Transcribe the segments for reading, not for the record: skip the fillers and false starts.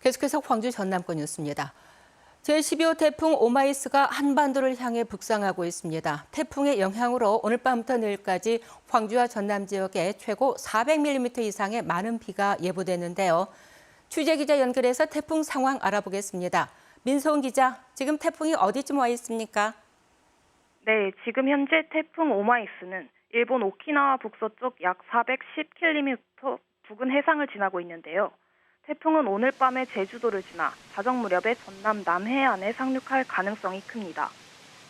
계속해서 광주 전남권 뉴스입니다. 제12호 태풍 오마이스가 한반도를 향해 북상하고 있습니다. 태풍의 영향으로 오늘 밤부터 내일까지 광주와 전남 지역에 최고 400mm 이상의 많은 비가 예보되는데요. 취재기자 연결해서 태풍 상황 알아보겠습니다. 민소은 기자, 지금 태풍이 어디쯤 와 있습니까? 네, 지금 현재 태풍 오마이스는 일본 오키나와 북서쪽 약 410km 부근 해상을 지나고 있는데요. 태풍은 오늘 밤에 제주도를 지나 자정 무렵에 전남 남해안에 상륙할 가능성이 큽니다.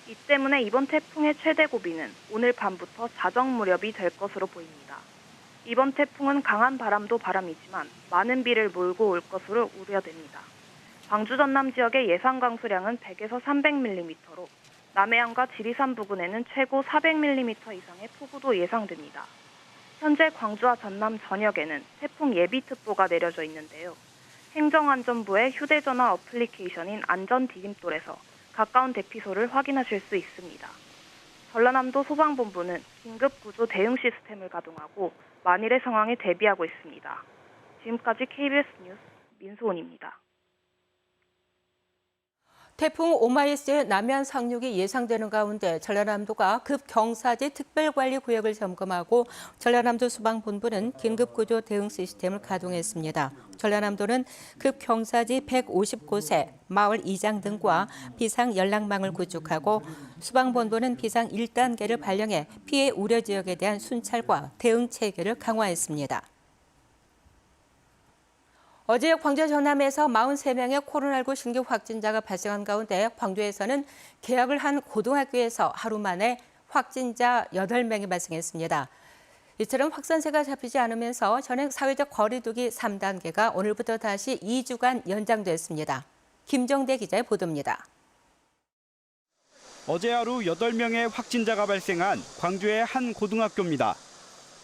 이 때문에 이번 태풍의 최대 고비는 오늘 밤부터 자정 무렵이 될 것으로 보입니다. 이번 태풍은 강한 바람도 바람이지만 많은 비를 몰고 올 것으로 우려됩니다. 광주 전남 지역의 예상 강수량은 100에서 300mm로 남해안과 지리산 부근에는 최고 400mm 이상의 폭우도 예상됩니다. 현재 광주와 전남 전역에는 태풍 예비특보가 내려져 있는데요. 행정안전부의 휴대전화 어플리케이션인 안전디딤돌에서 가까운 대피소를 확인하실 수 있습니다. 전라남도 소방본부는 긴급구조 대응 시스템을 가동하고 만일의 상황에 대비하고 있습니다. 지금까지 KBS 뉴스 민소은입니다. 태풍 오마이스의 남해안 상륙이 예상되는 가운데 전라남도가 급경사지 특별관리구역을 점검하고 전라남도 소방본부는 긴급구조 대응 시스템을 가동했습니다. 전라남도는 급경사지 150곳에 마을 이장 등과 비상 연락망을 구축하고 소방본부는 비상 1단계를 발령해 피해 우려 지역에 대한 순찰과 대응 체계를 강화했습니다. 어제 광주 전남에서 43명의 코로나19 신규 확진자가 발생한 가운데 광주에서는 개학을 한 고등학교에서 하루 만에 확진자 8명이 발생했습니다. 이처럼 확산세가 잡히지 않으면서 전액 사회적 거리 두기 3단계가 오늘부터 다시 2주간 연장됐습니다. 김정대 기자의 보도입니다. 어제 하루 8명의 확진자가 발생한 광주의 한 고등학교입니다.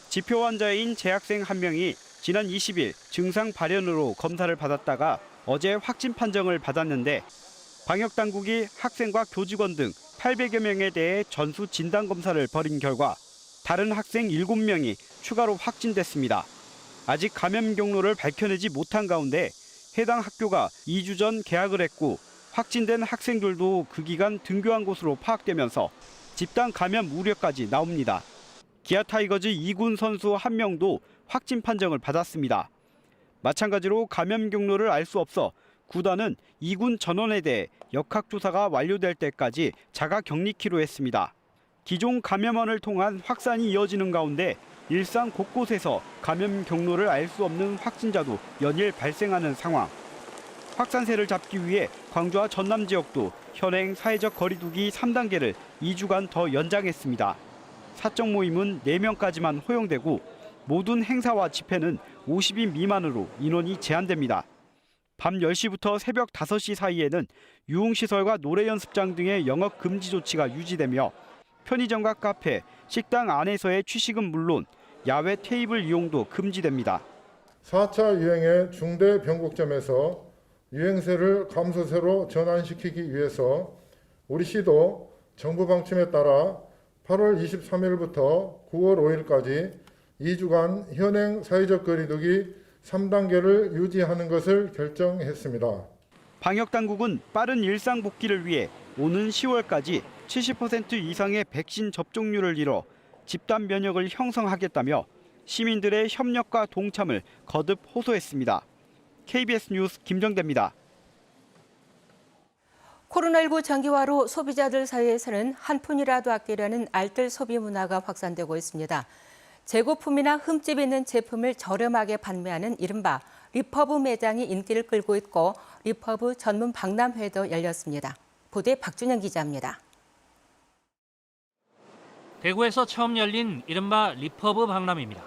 지표 환자인 재학생 1명이 지난 20일 증상 발현으로 검사를 받았다가 어제 확진 판정을 받았는데 방역당국이 학생과 교직원 등 800여 명에 대해 전수 진단검사를 벌인 결과 다른 학생 7명이 추가로 확진됐습니다. 아직 감염 경로를 밝혀내지 못한 가운데 해당 학교가 2주 전 개학을 했고 확진된 학생들도 그 기간 등교한 곳으로 파악되면서 집단 감염 우려까지 나옵니다. 기아 타이거즈 2군 선수 1명도 확진 판정을 받았습니다. 마찬가지로 감염 경로를 알 수 없어 구단은 2군 전원에 대해 역학조사가 완료될 때까지 자가 격리키로 했습니다. 기존 감염원을 통한 확산이 이어지는 가운데 일상 곳곳에서 감염 경로를 알 수 없는 확진자도 연일 발생하는 상황. 확산세를 잡기 위해 광주와 전남 지역도 현행 사회적 거리 두기 3단계를 2주간 더 연장했습니다. 사적 모임은 4명까지만 허용되고 모든 행사와 집회는 50인 미만으로 인원이 제한됩니다. 밤 10시부터 새벽 5시 사이에는 유흥시설과 노래 연습장 등의 영업 금지 조치가 유지되며 편의점과 카페, 식당 안에서의 취식은 물론 야외 테이블 이용도 금지됩니다. 4차 유행의 중대 변곡점에서 유행세를 감소세로 전환시키기 위해서 우리 시도 정부 방침에 따라 8월 23일부터 9월 5일까지 2주간 현행 사회적 거리 두기 3단계를 유지하는 것을 결정했습니다. 방역당국은 빠른 일상 복귀를 위해 오는 10월까지 70% 이상의 백신 접종률을 이뤄 집단 면역을 형성하겠다며 시민들의 협력과 동참을 거듭 호소했습니다. KBS 뉴스 김정대입니다. 코로나19 장기화로 소비자들 사이에서는 한 푼이라도 아끼려는 알뜰 소비 문화가 확산되고 있습니다. 재고품이나 흠집 있는 제품을 저렴하게 판매하는 이른바 리퍼브 매장이 인기를 끌고 있고 리퍼브 전문 박람회도 열렸습니다. 보도에 박준영 기자입니다. 대구에서 처음 열린 이른바 리퍼브 박람회입니다.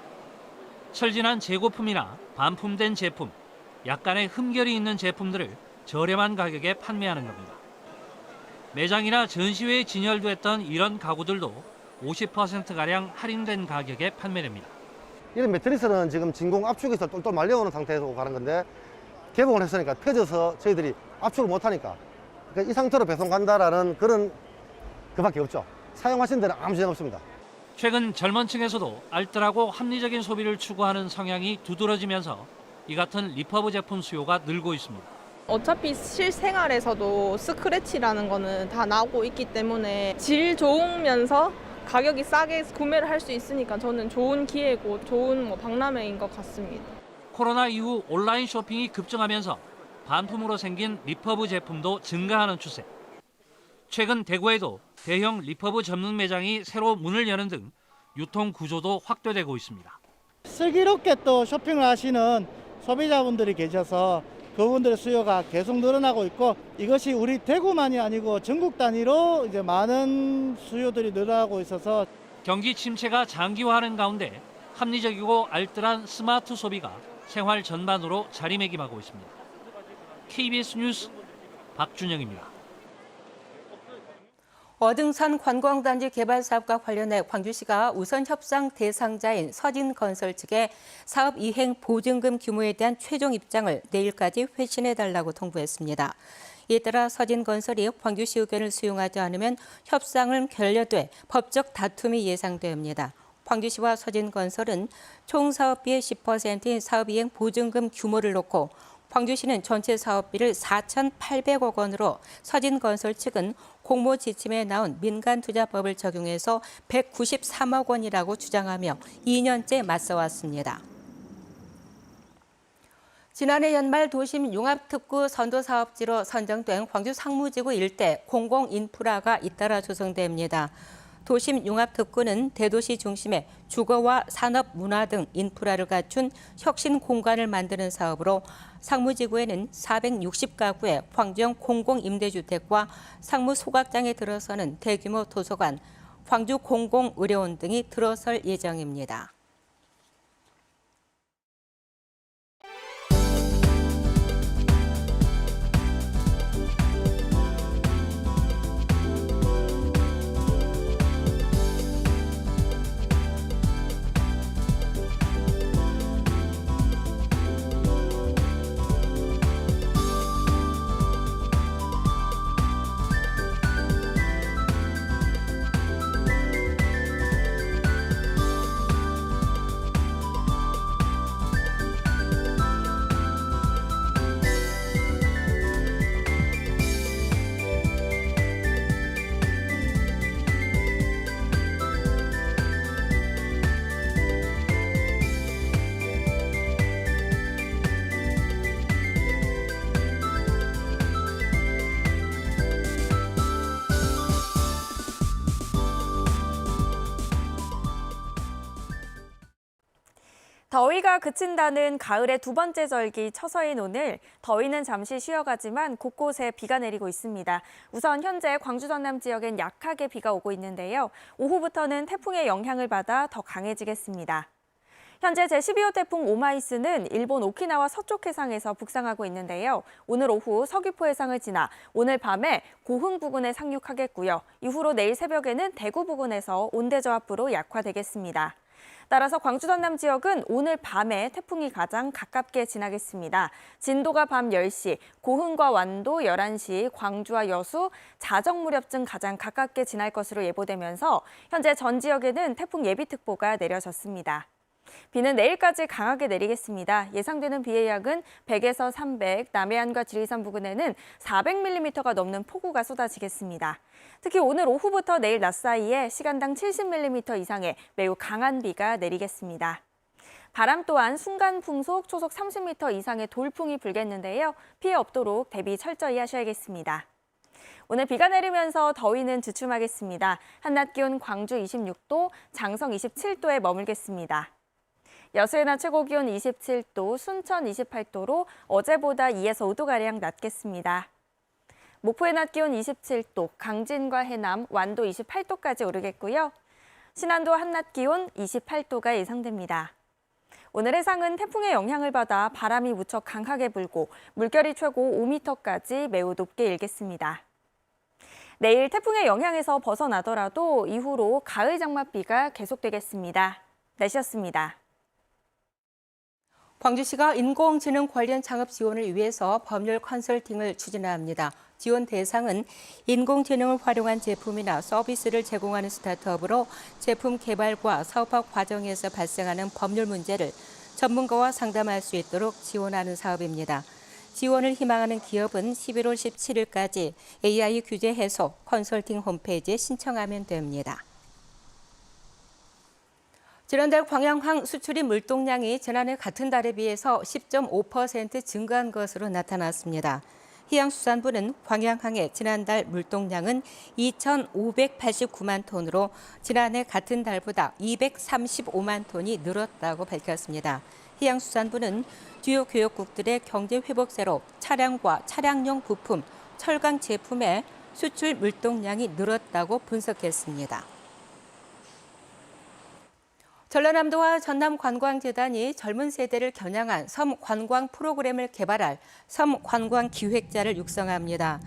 철진한 재고품이나 반품된 제품, 약간의 흠결이 있는 제품들을 저렴한 가격에 판매하는 겁니다. 매장이나 전시회에 진열도 했던 이런 가구들도 50%가량 할인된 가격에 판매됩니다. 이런 매트리스는 지금 진공 압축에서 똘똘 말려오는 상태에서 가는 건데 개봉을 했으니까 펴져서 저희들이 압축을 못하니까 그러니까 이 상태로 배송 간다라는 그런 그밖에 없죠. 사용하신 데는 아무 지장 없습니다. 최근 젊은 층에서도 알뜰하고 합리적인 소비를 추구하는 성향이 두드러지면서 이 같은 리퍼브 제품 수요가 늘고 있습니다. 어차피 실생활에서도 스크래치라는 거는 다 나오고 있기 때문에 질 좋으면서 가격이 싸게 구매를 할 수 있으니까 저는 좋은 기회고 좋은 박람회인 것 같습니다. 코로나 이후 온라인 쇼핑이 급증하면서 반품으로 생긴 리퍼브 제품도 증가하는 추세. 최근 대구에도 대형 리퍼브 전문 매장이 새로 문을 여는 등 유통 구조도 확대되고 있습니다. 슬기롭게 또 쇼핑을 하시는 소비자분들이 계셔서 그분들의 수요가 계속 늘어나고 있고, 이것이 우리 대구만이 아니고 전국 단위로 이제 많은 수요들이 늘어나고 있어서 경기 침체가 장기화하는 가운데 합리적이고 알뜰한 스마트 소비가 생활 전반으로 자리매김하고 있습니다. KBS 뉴스 박준영입니다. 어등산 관광단지 개발 사업과 관련해 광주시가 우선 협상 대상자인 서진건설 측에 사업 이행 보증금 규모에 대한 최종 입장을 내일까지 회신해달라고 통보했습니다. 이에 따라 서진건설이 광주시 의견을 수용하지 않으면 협상은 결렬돼 법적 다툼이 예상됩니다. 광주시와 서진건설은 총 사업비의 10%인 사업 이행 보증금 규모를 놓고 광주시는 전체 사업비를 4,800억 원으로, 서진건설 측은 공모 지침에 나온 민간투자법을 적용해서 193억 원이라고 주장하며 2년째 맞서왔습니다. 지난해 연말 도심 융합특구 선도사업지로 선정된 광주 상무지구 일대 공공인프라가 잇따라 조성됩니다. 도심 융합특구는 대도시 중심의 주거와 산업, 문화 등 인프라를 갖춘 혁신 공간을 만드는 사업으로 상무지구에는 460가구의 광주형 공공임대주택과 상무 소각장에 들어서는 대규모 도서관, 광주 공공의료원 등이 들어설 예정입니다. 더위가 그친다는 가을의 두 번째 절기 처서인 오늘, 더위는 잠시 쉬어가지만 곳곳에 비가 내리고 있습니다. 우선 현재 광주 전남 지역엔 약하게 비가 오고 있는데요. 오후부터는 태풍의 영향을 받아 더 강해지겠습니다. 현재 제12호 태풍 오마이스는 일본 오키나와 서쪽 해상에서 북상하고 있는데요. 오늘 오후 서귀포 해상을 지나 오늘 밤에 고흥 부근에 상륙하겠고요. 이후로 내일 새벽에는 대구 부근에서 온대저압부로 약화되겠습니다. 따라서 광주 전남 지역은 오늘 밤에 태풍이 가장 가깝게 지나겠습니다. 진도가 밤 10시, 고흥과 완도 11시, 광주와 여수, 자정 무렵쯤 가장 가깝게 지날 것으로 예보되면서 현재 전 지역에는 태풍 예비특보가 내려졌습니다. 비는 내일까지 강하게 내리겠습니다. 예상되는 비의 양은 100에서 300, 남해안과 지리산 부근에는 400mm가 넘는 폭우가 쏟아지겠습니다. 특히 오늘 오후부터 내일 낮 사이에 시간당 70mm 이상의 매우 강한 비가 내리겠습니다. 바람 또한 순간 풍속 초속 30m 이상의 돌풍이 불겠는데요. 피해 없도록 대비 철저히 하셔야겠습니다. 오늘 비가 내리면서 더위는 주춤하겠습니다. 한낮 기온 광주 26도, 장성 27도에 머물겠습니다. 여수의 낮 최고 기온 27도, 순천 28도로 어제보다 2에서 5도가량 낮겠습니다. 목포의 낮 기온 27도, 강진과 해남, 완도 28도까지 오르겠고요. 신안도 한낮 기온 28도가 예상됩니다. 오늘 해상은 태풍의 영향을 받아 바람이 무척 강하게 불고 물결이 최고 5m까지 매우 높게 일겠습니다. 내일 태풍의 영향에서 벗어나더라도 이후로 가을 장맛비가 계속되겠습니다. 날씨였습니다. 광주시가 인공지능 관련 창업 지원을 위해서 법률 컨설팅을 추진합니다. 지원 대상은 인공지능을 활용한 제품이나 서비스를 제공하는 스타트업으로 제품 개발과 사업화 과정에서 발생하는 법률 문제를 전문가와 상담할 수 있도록 지원하는 사업입니다. 지원을 희망하는 기업은 11월 17일까지 AI 규제 해소 컨설팅 홈페이지에 신청하면 됩니다. 지난달 광양항 수출입 물동량이 지난해 같은 달에 비해서 10.5% 증가한 것으로 나타났습니다. 해양수산부는 광양항의 지난달 물동량은 2,589만 톤으로 지난해 같은 달보다 235만 톤이 늘었다고 밝혔습니다. 해양수산부는 주요 교역국들의 경제 회복세로 차량과 차량용 부품, 철강 제품의 수출 물동량이 늘었다고 분석했습니다. 전라남도와 전남관광재단이 젊은 세대를 겨냥한 섬관광 프로그램을 개발할 섬관광기획자를 육성합니다.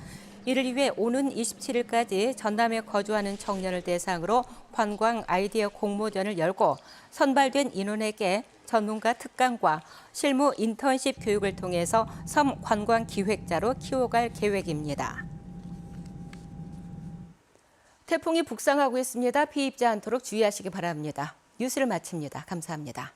이를 위해 오는 27일까지 전남에 거주하는 청년을 대상으로 관광 아이디어 공모전을 열고 선발된 인원에게 전문가 특강과 실무 인턴십 교육을 통해서 섬관광기획자로 키워갈 계획입니다. 태풍이 북상하고 있습니다. 피해 입지 않도록 주의하시기 바랍니다. 뉴스를 마칩니다. 감사합니다.